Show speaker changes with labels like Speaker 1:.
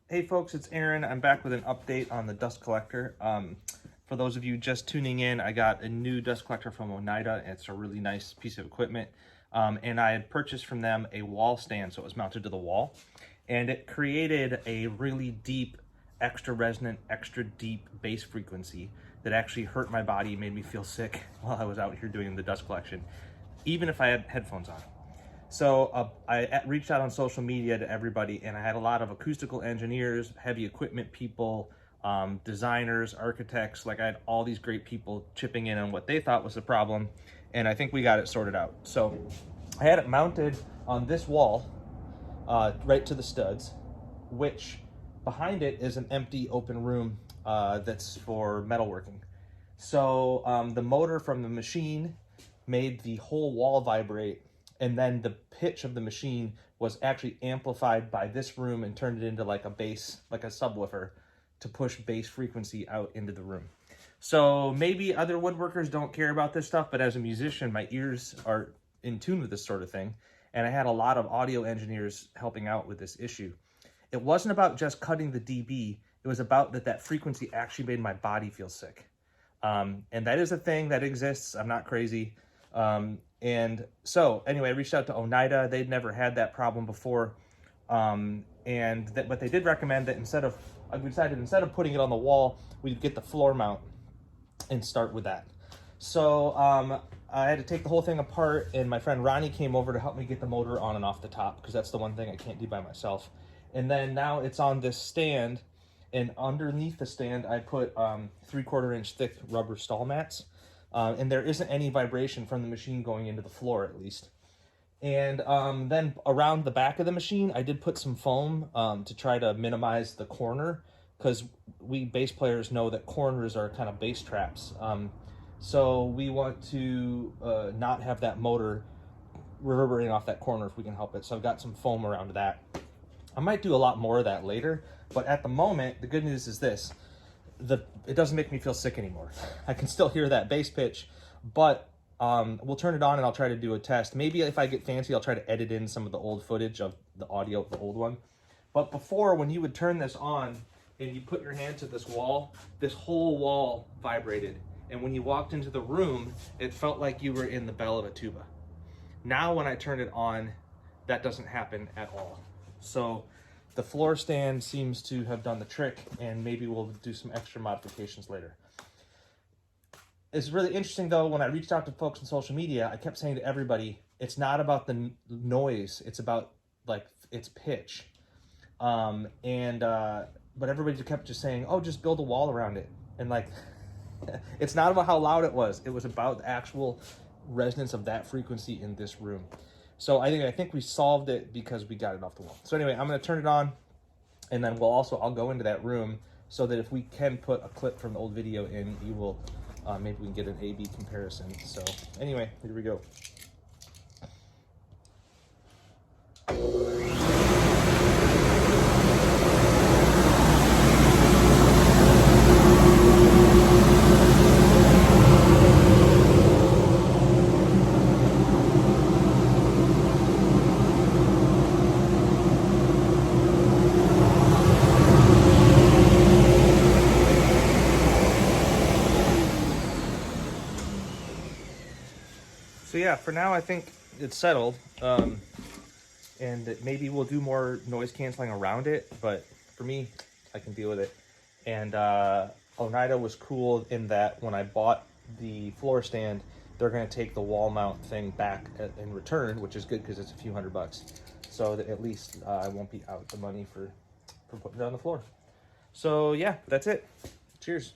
Speaker 1: Hey folks, it's Aaron. I'm back with an update on the dust collector. For those of you just tuning in, I got a new dust collector from Oneida. It's a really nice piece of equipment. And I had purchased from them a wall stand, so it was mounted to the wall. And it created a really deep, extra resonant, extra deep bass frequency that actually hurt my body, made me feel sick while I was out here doing the dust collection, even if I had headphones on. So I reached out on social media to everybody, and I had a lot of acoustical engineers, heavy equipment people, designers, architects. Like, I had all these great people chipping in on what they thought was the problem, and I think we got it sorted out. So I had it mounted on this wall, right to the studs, which behind it is an empty open room that's for metalworking. So the motor from the machine made the whole wall vibrate, and then the pitch of the machine was actually amplified by this room and turned it into like a bass, like a subwoofer, to push bass frequency out into the room. So maybe other woodworkers don't care about this stuff, but as a musician, my ears are in tune with this sort of thing. And I had a lot of audio engineers helping out with this issue. It wasn't about just cutting the dB. It was about that frequency actually made my body feel sick. And that is a thing that exists. I'm not crazy. And so anyway, I reached out to Oneida. They'd never had that problem before. But they did recommend that instead of putting it on the wall, we'd get the floor mount and start with that. So I had to take the whole thing apart, and my friend Ronnie came over to help me get the motor on and off the top, because that's the one thing I can't do by myself. And then now it's on this stand, and underneath the stand I put 3/4 inch thick rubber stall mats. And there isn't any vibration from the machine going into the floor, at least. And then around the back of the machine, I did put some foam to try to minimize the corner, because we bass players know that corners are kind of bass traps. So we want to not have that motor reverberating off that corner if we can help it. So I've got some foam around that. I might do a lot more of that later, but at the moment, the good news is this. It doesn't make me feel sick anymore. I can still hear that bass pitch, but we'll turn it on and I'll try to do a test. Maybe if I get fancy, I'll try to edit in some of the old footage of the audio of the old one. But before, when you would turn this on and you put your hand to this wall, this whole wall vibrated. And when you walked into the room, it felt like you were in the bell of a tuba. Now when I turn it on, that doesn't happen at all. So the floor stand seems to have done the trick, and maybe we'll do some extra modifications later. It's really interesting though, when I reached out to folks on social media, I kept saying to everybody, it's not about the noise, it's about like its pitch. But everybody kept just saying, oh, just build a wall around it. And like, it's not about how loud it was about the actual resonance of that frequency in this room. So I think we solved it because we got it off the wall. So anyway, I'm going to turn it on, and then I'll go into that room so that if we can put a clip from the old video in, you will, maybe we can get an A/B comparison. So anyway, here we go. So yeah, for now I think it's settled, and maybe we'll do more noise canceling around it, but for me, I can deal with it. And Oneida was cool in that when I bought the floor stand, they're going to take the wall mount thing back in return, which is good because it's a few $100, so that at least I won't be out the money for putting it on the floor. So yeah, that's it. Cheers.